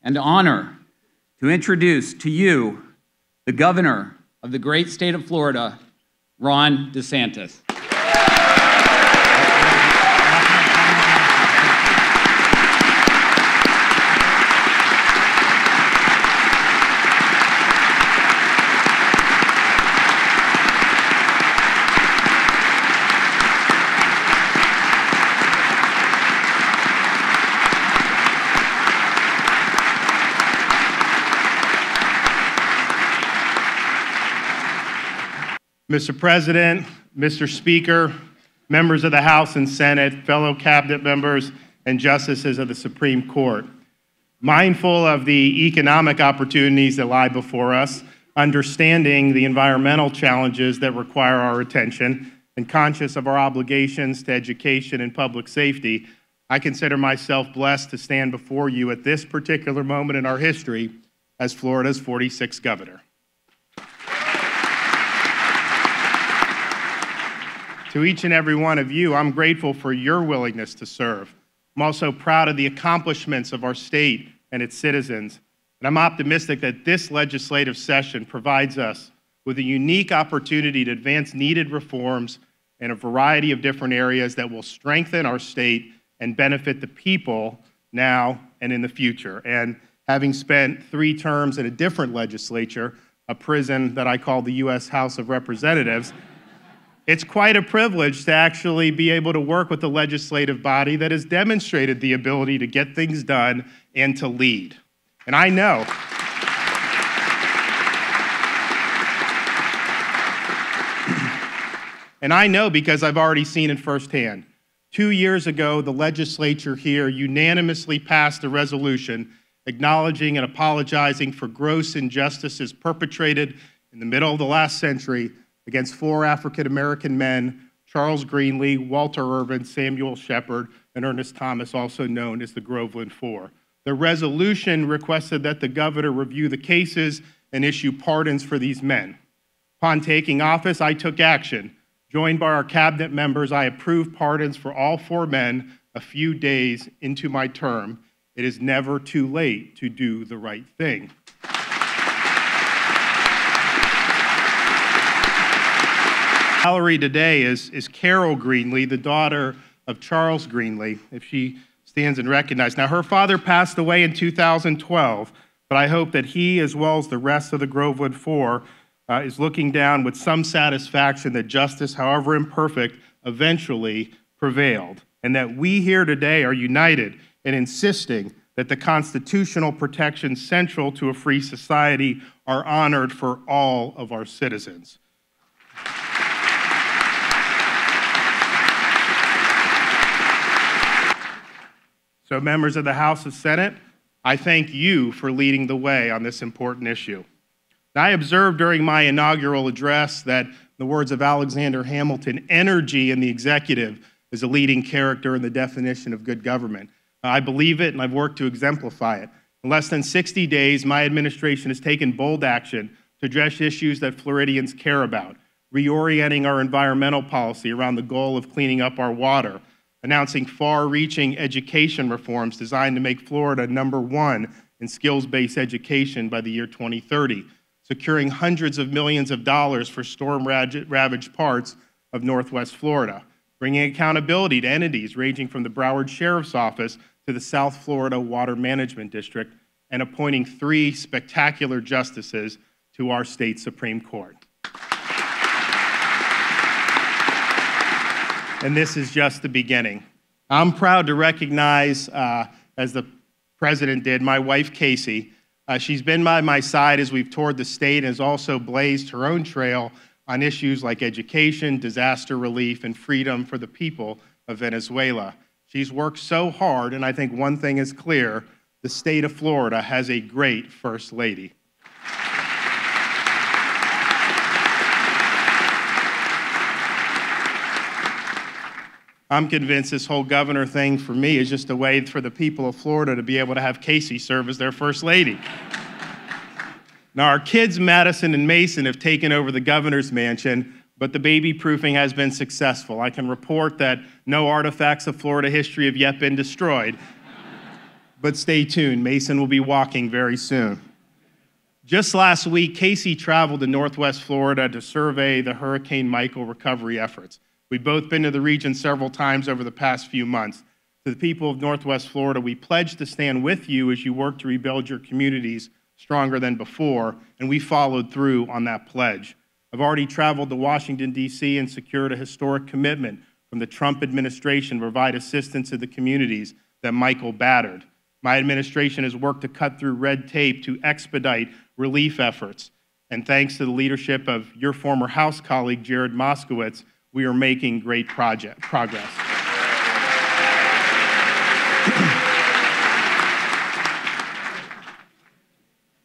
and honor to introduce to you the governor of the great state of Florida, Ron DeSantis. Mr. President, Mr. Speaker, members of the House and Senate, fellow cabinet members, and justices of the Supreme Court. Mindful of the economic opportunities that lie before us, understanding the environmental challenges that require our attention, and conscious of our obligations to education and public safety, I consider myself blessed to stand before you at this particular moment in our history as Florida's 46th governor. To each and every one of you, I'm grateful for your willingness to serve. I'm also proud of the accomplishments of our state and its citizens. And I'm optimistic that this legislative session provides us with a unique opportunity to advance needed reforms in a variety of different areas that will strengthen our state and benefit the people now and in the future. And having spent 3 terms in a different legislature, a prison that I call the U.S. House of Representatives, it's quite a privilege to actually be able to work with a legislative body that has demonstrated the ability to get things done and to lead. And I know because I've already seen it firsthand. 2 years ago, the legislature here unanimously passed a resolution acknowledging and apologizing for gross injustices perpetrated in the middle of the last century against 4 African-American men, Charles Greenlee, Walter Irvin, Samuel Shepard, and Ernest Thomas, also known as the Groveland Four. The resolution requested that the governor review the cases and issue pardons for these men. Upon taking office, I took action. Joined by our cabinet members, I approved pardons for all 4 men a few days into my term. It is never too late to do the right thing. Gallery today is Carol Greenlee, the daughter of Charles Greenlee, if she stands and recognized. Now, her father passed away in 2012, but I hope that he, as well as the rest of the Groveland Four, is looking down with some satisfaction that justice, however imperfect, eventually prevailed, and that we here today are united in insisting that the constitutional protections central to a free society are honored for all of our citizens. So, members of the House and Senate, I thank you for leading the way on this important issue. Now, I observed during my inaugural address that, in the words of Alexander Hamilton, energy in the executive is a leading character in the definition of good government. I believe it, and I've worked to exemplify it. In less than 60 days, my administration has taken bold action to address issues that Floridians care about, reorienting our environmental policy around the goal of cleaning up our water, announcing far-reaching education reforms designed to make Florida #1 in skills-based education by the year 2030, securing hundreds of millions of dollars for storm-ravaged parts of Northwest Florida, bringing accountability to entities ranging from the Broward Sheriff's Office to the South Florida Water Management District, and appointing 3 spectacular justices to our state Supreme Court. And this is just the beginning. I'm proud to recognize, as the president did, my wife, Casey. She's been by my side as we've toured the state and has also blazed her own trail on issues like education, disaster relief, and freedom for the people of Venezuela. She's worked so hard, and I think one thing is clear: the state of Florida has a great First Lady. I'm convinced this whole governor thing for me is just a way for the people of Florida to be able to have Casey serve as their First Lady. Now, our kids, Madison and Mason, have taken over the governor's mansion, but the baby proofing has been successful. I can report that no artifacts of Florida history have yet been destroyed. but stay tuned. Mason will be walking very soon. Just last week, Casey traveled to Northwest Florida to survey the Hurricane Michael recovery efforts. We've both been to the region several times over the past few months. To the people of Northwest Florida, we pledge to stand with you as you work to rebuild your communities stronger than before, and we followed through on that pledge. I've already traveled to Washington, D.C. and secured a historic commitment from the Trump administration to provide assistance to the communities that Michael battered. My administration has worked to cut through red tape to expedite relief efforts. And thanks to the leadership of your former House colleague, Jared Moskowitz, we are making great progress.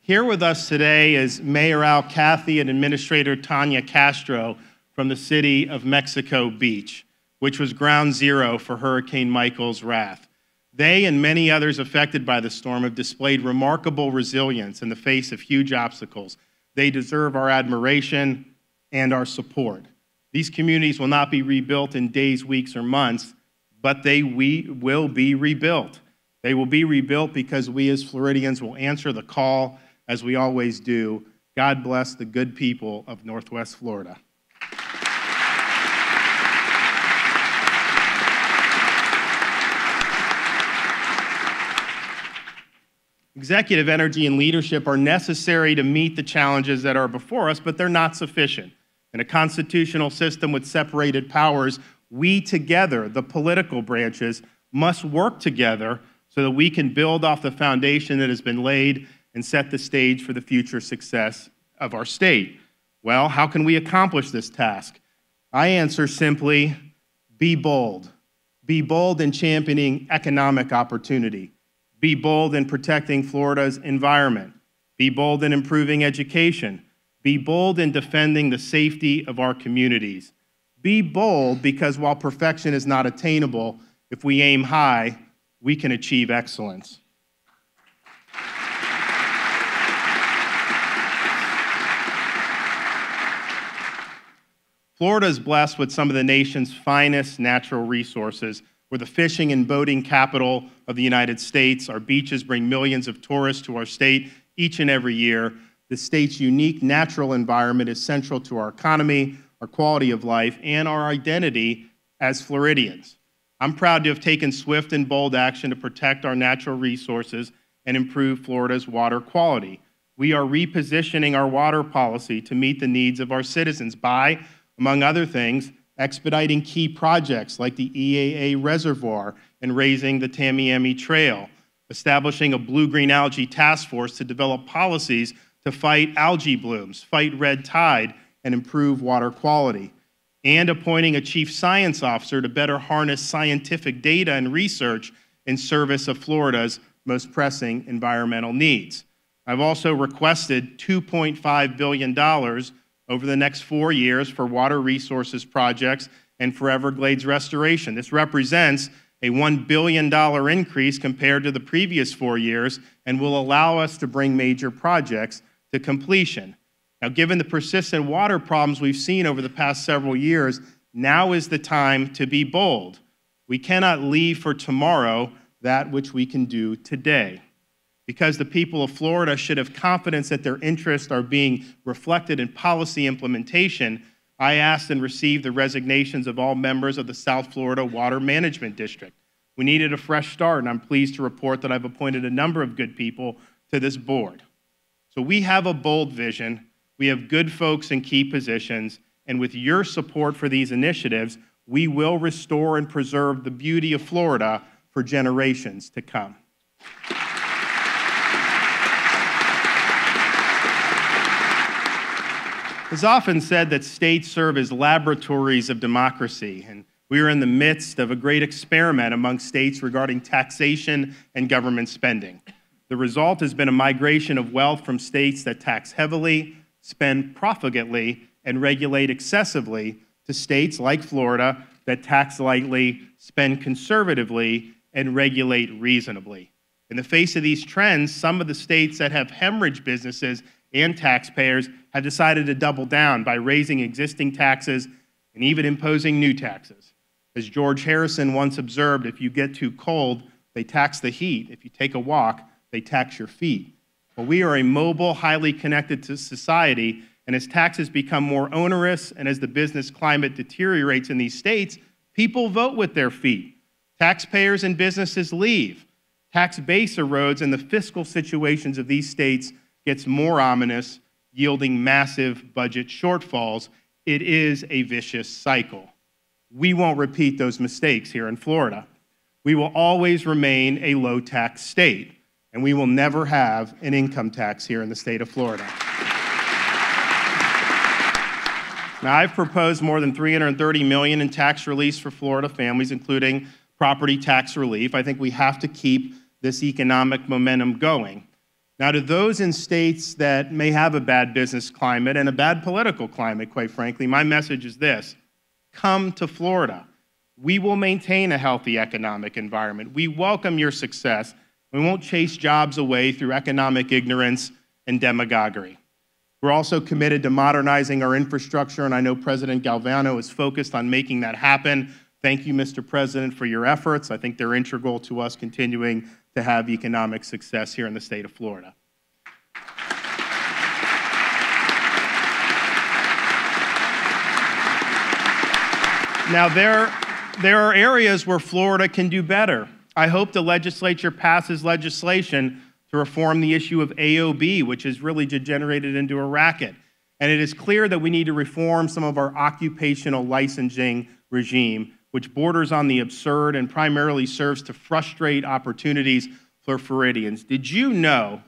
Here with us today is Mayor Al Cathy and Administrator Tanya Castro from the city of Mexico Beach, which was ground zero for Hurricane Michael's wrath. They and many others affected by the storm have displayed remarkable resilience in the face of huge obstacles. They deserve our admiration and our support. These communities will not be rebuilt in days, weeks, or months, but they will be rebuilt. They will be rebuilt because we as Floridians will answer the call, as we always do. God bless the good people of Northwest Florida. Executive energy and leadership are necessary to meet the challenges that are before us, but they're not sufficient. In a constitutional system with separated powers, we together, the political branches, must work together so that we can build off the foundation that has been laid and set the stage for the future success of our state. Well, how can we accomplish this task? I answer simply, be bold. Be bold in championing economic opportunity. Be bold in protecting Florida's environment. Be bold in improving education. Be bold in defending the safety of our communities. Be bold because while perfection is not attainable, if we aim high, we can achieve excellence. Florida is blessed with some of the nation's finest natural resources. We're the fishing and boating capital of the United States. Our beaches bring millions of tourists to our state each and every year. The state's unique natural environment is central to our economy, our quality of life, and our identity as Floridians. I'm proud to have taken swift and bold action to protect our natural resources and improve Florida's water quality. We are repositioning our water policy to meet the needs of our citizens by, among other things, expediting key projects like the EAA Reservoir and raising the Tamiami Trail, establishing a blue-green algae task force to develop policies to fight algae blooms, fight red tide, and improve water quality, and appointing a chief science officer to better harness scientific data and research in service of Florida's most pressing environmental needs. I've also requested $2.5 billion over the next 4 years for water resources projects and for Everglades restoration. This represents a $1 billion increase compared to the previous 4 years and will allow us to bring major projects to completion. Now, given the persistent water problems we've seen over the past several years, now is the time to be bold. We cannot leave for tomorrow that which we can do today. Because the people of Florida should have confidence that their interests are being reflected in policy implementation, I asked and received the resignations of all members of the South Florida Water Management District. We needed a fresh start, and I'm pleased to report that I've appointed a number of good people to this board. So we have a bold vision, we have good folks in key positions, and with your support for these initiatives, we will restore and preserve the beauty of Florida for generations to come. It's often said that states serve as laboratories of democracy, and we are in the midst of a great experiment among states regarding taxation and government spending. The result has been a migration of wealth from states that tax heavily, spend profligately, and regulate excessively to states like Florida that tax lightly, spend conservatively, and regulate reasonably. In the face of these trends, some of the states that have hemorrhaged businesses and taxpayers have decided to double down by raising existing taxes and even imposing new taxes. As George Harrison once observed, if you get too cold, they tax the heat. If you take a walk, they tax your feet. Well, we are a mobile, highly connected to society, and as taxes become more onerous and as the business climate deteriorates in these states, people vote with their feet. Taxpayers and businesses leave. Tax base erodes, and the fiscal situations of these states gets more ominous, yielding massive budget shortfalls. It is a vicious cycle. We won't repeat those mistakes here in Florida. We will always remain a low-tax state, and we will never have an income tax here in the state of Florida. Now, I've proposed more than $330 million in tax release for Florida families, including property tax relief. I think we have to keep this economic momentum going. Now, to those in states that may have a bad business climate and a bad political climate, quite frankly, my message is this: come to Florida. We will maintain a healthy economic environment. We welcome your success. We won't chase jobs away through economic ignorance and demagoguery. We're also committed to modernizing our infrastructure, and I know President Galvano is focused on making that happen. Thank you, Mr. President, for your efforts. I think they're integral to us continuing to have economic success here in the state of Florida. Now, there are areas where Florida can do better. I hope the legislature passes legislation to reform the issue of AOB, which has really degenerated into a racket. And it is clear that we need to reform some of our occupational licensing regime, which borders on the absurd and primarily serves to frustrate opportunities for Floridians. Did you know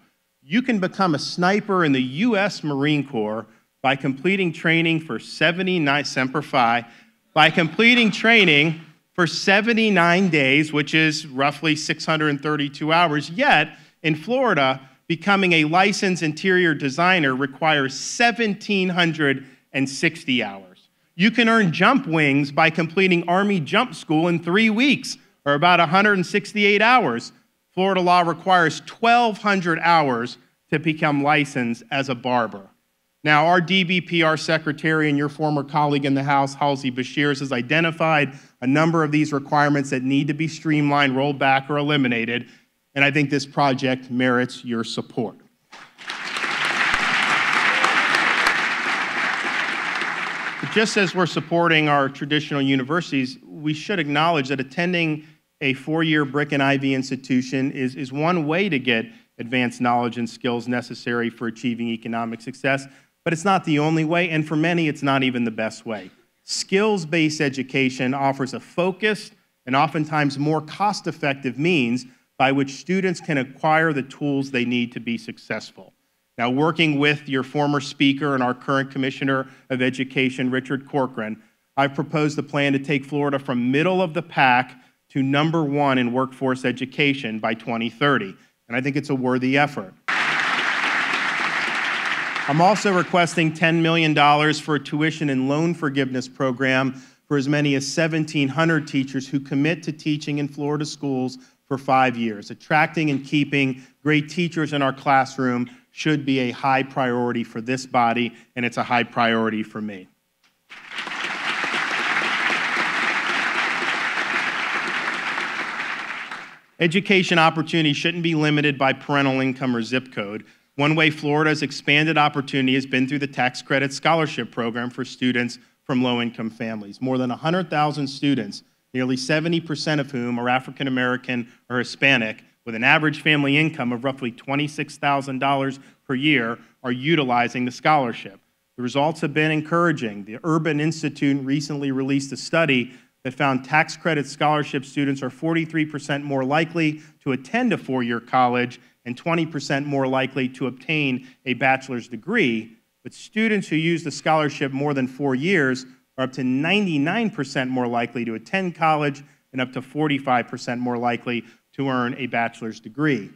you can become a sniper in the U.S. Marine Corps by completing training for 79, Semper Fi, by completing training for 79 days, which is roughly 632 hours, yet in Florida, becoming a licensed interior designer requires 1,760 hours. You can earn jump wings by completing Army jump school in 3 weeks, or about 168 hours. Florida law requires 1,200 hours to become licensed as a barber. Now, our DBPR secretary and your former colleague in the House, Halsey Bashir, has identified a number of these requirements that need to be streamlined, rolled back, or eliminated, and I think this project merits your support. But just as we're supporting our traditional universities, we should acknowledge that attending a four-year brick and ivy institution is one way to get advanced knowledge and skills necessary for achieving economic success, but it's not the only way, and for many, it's not even the best way. Skills-based education offers a focused and oftentimes more cost-effective means by which students can acquire the tools they need to be successful. Now, working with your former speaker and our current Commissioner of Education, Richard Corcoran, I've proposed a plan to take Florida from middle of the pack to #1 in workforce education by 2030, and I think it's a worthy effort. I'm also requesting $10 million for a tuition and loan forgiveness program for as many as 1,700 teachers who commit to teaching in Florida schools for 5 years. Attracting and keeping great teachers in our classroom should be a high priority for this body, and it's a high priority for me. Education opportunities shouldn't be limited by parental income or zip code. One way Florida's expanded opportunity has been through the tax credit scholarship program for students from low-income families. More than 100,000 students, nearly 70% of whom are African American or Hispanic, with an average family income of roughly $26,000 per year, are utilizing the scholarship. The results have been encouraging. The Urban Institute recently released a study that found tax credit scholarship students are 43% more likely to attend a four-year college and 20% more likely to obtain a bachelor's degree. But students who use the scholarship more than 4 years are up to 99% more likely to attend college and up to 45% more likely to earn a bachelor's degree.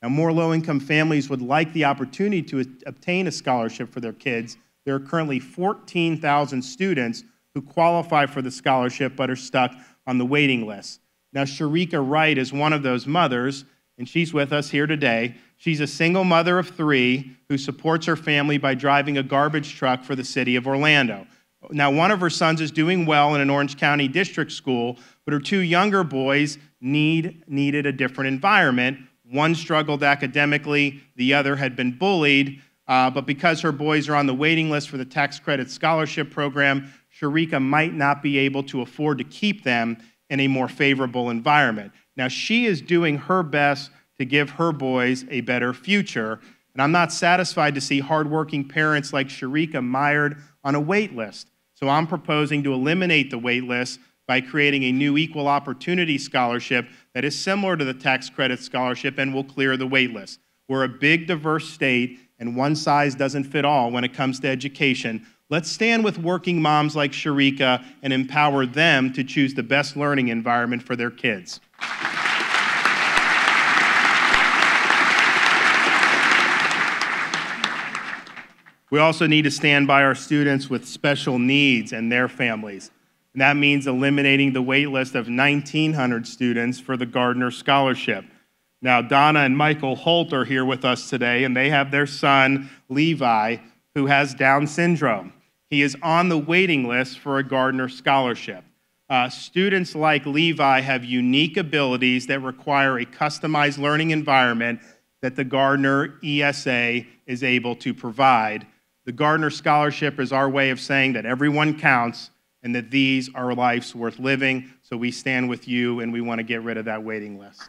Now, more low-income families would like the opportunity to obtain a scholarship for their kids. There are currently 14,000 students who qualify for the scholarship but are stuck on the waiting list. Now, Sharika Wright is one of those mothers, and she's with us here today. She's a single mother of 3 who supports her family by driving a garbage truck for the city of Orlando. Now, one of her sons is doing well in an Orange County district school, but her two younger boys needed a different environment. One struggled academically, the other had been bullied, but because her boys are on the waiting list for the tax credit scholarship program, Sharika might not be able to afford to keep them in a more favorable environment. Now, she is doing her best to give her boys a better future, and I'm not satisfied to see hardworking parents like Sharika mired on a wait list. So I'm proposing to eliminate the wait list by creating a new equal opportunity scholarship that is similar to the tax credit scholarship and will clear the wait list. We're a big, diverse state, and one size doesn't fit all when it comes to education. Let's stand with working moms like Sharika and empower them to choose the best learning environment for their kids. We also need to stand by our students with special needs and their families. And that means eliminating the wait list of 1,900 students for the Gardner Scholarship. Now, Donna and Michael Holt are here with us today, and they have their son, Levi, who has Down syndrome. He is on the waiting list for a Gardner Scholarship. Students like Levi have unique abilities that require a customized learning environment that the Gardner ESA is able to provide. The Gardner Scholarship is our way of saying that everyone counts and that these are lives worth living. So we stand with you and we want to get rid of that waiting list.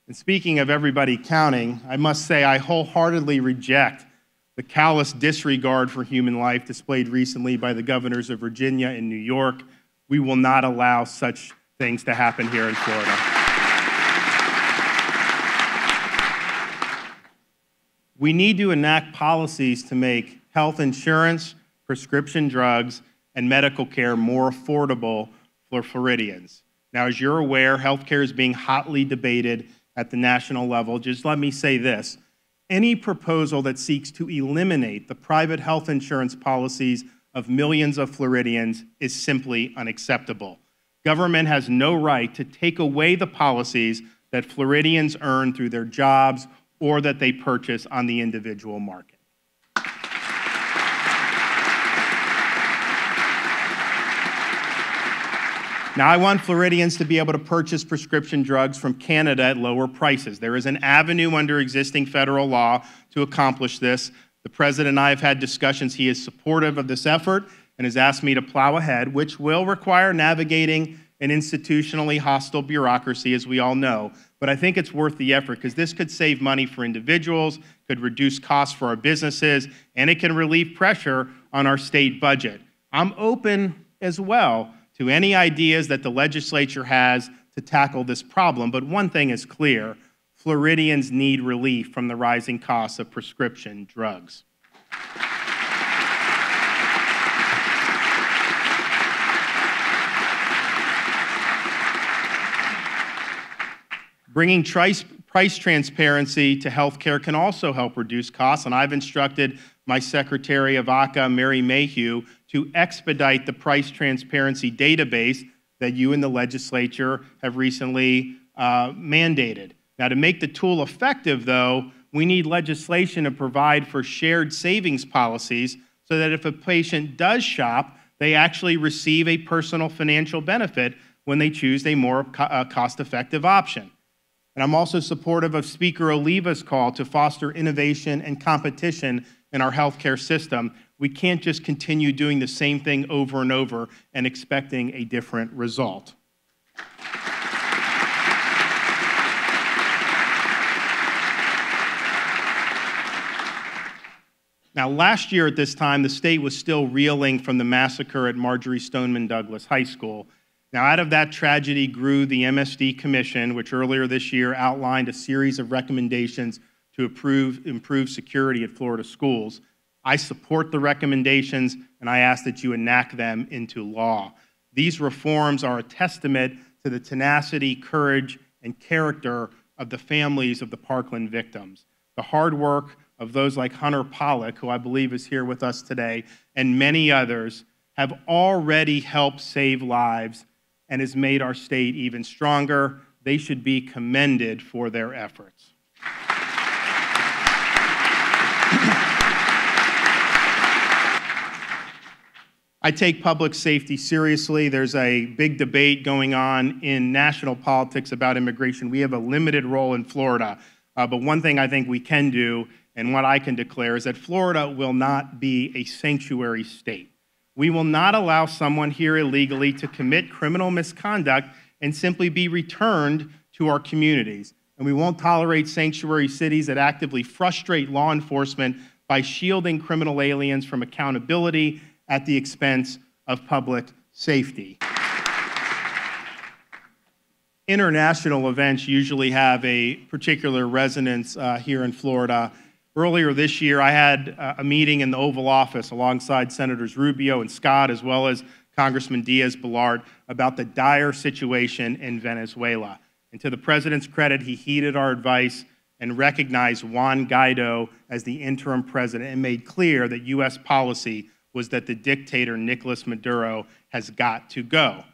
And speaking of everybody counting, I must say I wholeheartedly reject the callous disregard for human life displayed recently by the governors of Virginia and New York. We will not allow such things to happen here in Florida. We need to enact policies to make health insurance, prescription drugs, and medical care more affordable for Floridians. Now, as you're aware, healthcare is being hotly debated at the national level. Just let me say this. Any proposal that seeks to eliminate the private health insurance policies of millions of Floridians is simply unacceptable. Government has no right to take away the policies that Floridians earn through their jobs or that they purchase on the individual market. Now, I want Floridians to be able to purchase prescription drugs from Canada at lower prices. There is an avenue under existing federal law to accomplish this. The President and I have had discussions. He is supportive of this effort and has asked me to plow ahead, which will require navigating an institutionally hostile bureaucracy, as we all know. But I think it's worth the effort because this could save money for individuals, could reduce costs for our businesses, and it can relieve pressure on our state budget. I'm open as well to any ideas that the legislature has to tackle this problem, but one thing is clear. Floridians need relief from the rising costs of prescription drugs. Bringing price transparency to healthcare can also help reduce costs, and I've instructed my Secretary of ACA, Mary Mayhew, to expedite the price transparency database that you and the legislature have recently mandated. Now, to make the tool effective, though, we need legislation to provide for shared savings policies so that if a patient does shop, they actually receive a personal financial benefit when they choose a more cost-effective option. And I'm also supportive of Speaker Oliva's call to foster innovation and competition in our healthcare system. We can't just continue doing the same thing over and over and expecting a different result. Now, last year at this time, the state was still reeling from the massacre at Marjory Stoneman Douglas High School. Now, out of that tragedy grew the MSD Commission, which earlier this year outlined a series of recommendations to improve security at Florida schools. I support the recommendations, and I ask that you enact them into law. These reforms are a testament to the tenacity, courage, and character of the families of the Parkland victims. The hard work of those like Hunter Pollack, who I believe is here with us today, and many others have already helped save lives and has made our state even stronger. They should be commended for their efforts. I take public safety seriously. There's a big debate going on in national politics about immigration. We have a limited role in Florida, but one thing I think we can do, and what I can declare, is that Florida will not be a sanctuary state. We will not allow someone here illegally to commit criminal misconduct and simply be returned to our communities. And we won't tolerate sanctuary cities that actively frustrate law enforcement by shielding criminal aliens from accountability at the expense of public safety. International events usually have a particular resonance here in Florida. Earlier this year, I had a meeting in the Oval Office alongside Senators Rubio and Scott, as well as Congressman Diaz-Balart, about the dire situation in Venezuela. And to the president's credit, he heeded our advice and recognized Juan Guaido as the interim president and made clear that U.S. policy was that the dictator Nicolas Maduro has got to go.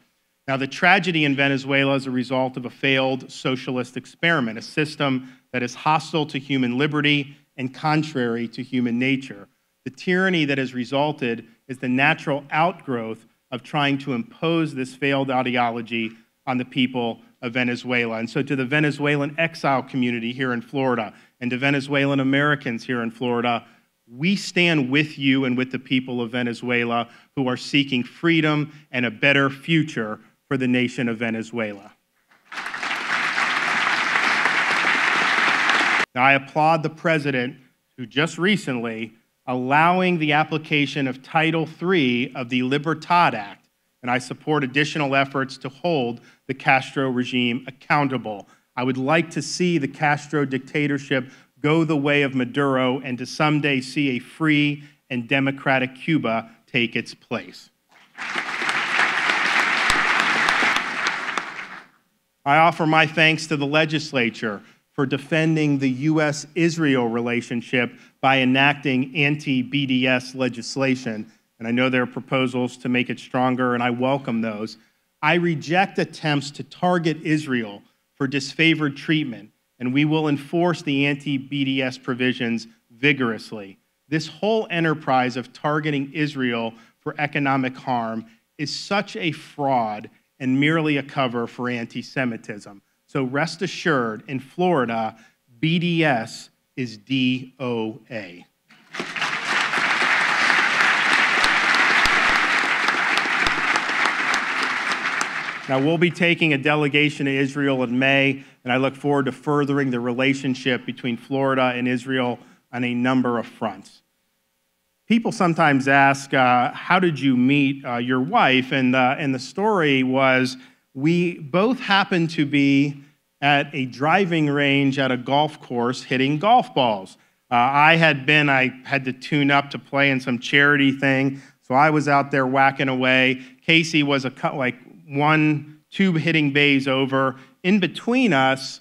Now, the tragedy in Venezuela is a result of a failed socialist experiment, a system that is hostile to human liberty and contrary to human nature. The tyranny that has resulted is the natural outgrowth of trying to impose this failed ideology on the people of Venezuela. And so to the Venezuelan exile community here in Florida and to Venezuelan Americans here in Florida, we stand with you and with the people of Venezuela who are seeking freedom and a better future for the nation of Venezuela. Now, I applaud the president who just recently allowing the application of Title III of the Libertad Act, and I support additional efforts to hold the Castro regime accountable. I would like to see the Castro dictatorship go the way of Maduro and to someday see a free and democratic Cuba take its place. I offer my thanks to the legislature for defending the U.S.-Israel relationship by enacting anti-BDS legislation. And I know there are proposals to make it stronger, and I welcome those. I reject attempts to target Israel for disfavored treatment, and we will enforce the anti-BDS provisions vigorously. This whole enterprise of targeting Israel for economic harm is such a fraud and merely a cover for anti-Semitism. So rest assured, in Florida, BDS is DOA. Now, we'll be taking a delegation to Israel in May, and I look forward to furthering the relationship between Florida and Israel on a number of fronts. People sometimes ask, how did you meet your wife? And the story was, we both happened to be at a driving range at a golf course hitting golf balls. I had to tune up to play in some charity thing, so I was out there whacking away. Casey was two hitting bays over. In between us,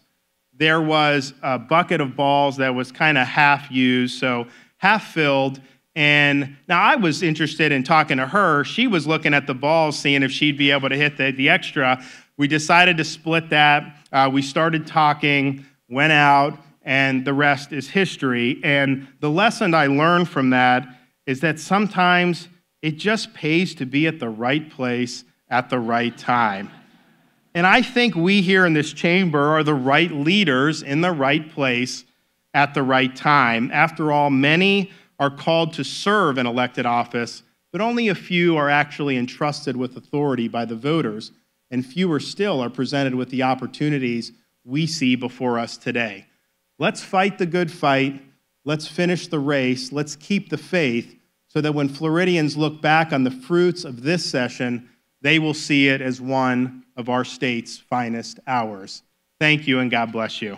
there was a bucket of balls that was kind of half used, so half filled. And now I was interested in talking to her. She was looking at the balls, seeing if she'd be able to hit the extra. We decided to split that. We started talking, went out, and the rest is history. And the lesson I learned from that is that sometimes it just pays to be at the right place at the right time. And I think we here in this chamber are the right leaders in the right place at the right time. After all, many are called to serve an elected office, but only a few are actually entrusted with authority by the voters, and fewer still are presented with the opportunities we see before us today. Let's fight the good fight. Let's finish the race. Let's keep the faith so that when Floridians look back on the fruits of this session, they will see it as one of our state's finest hours. Thank you, and God bless you.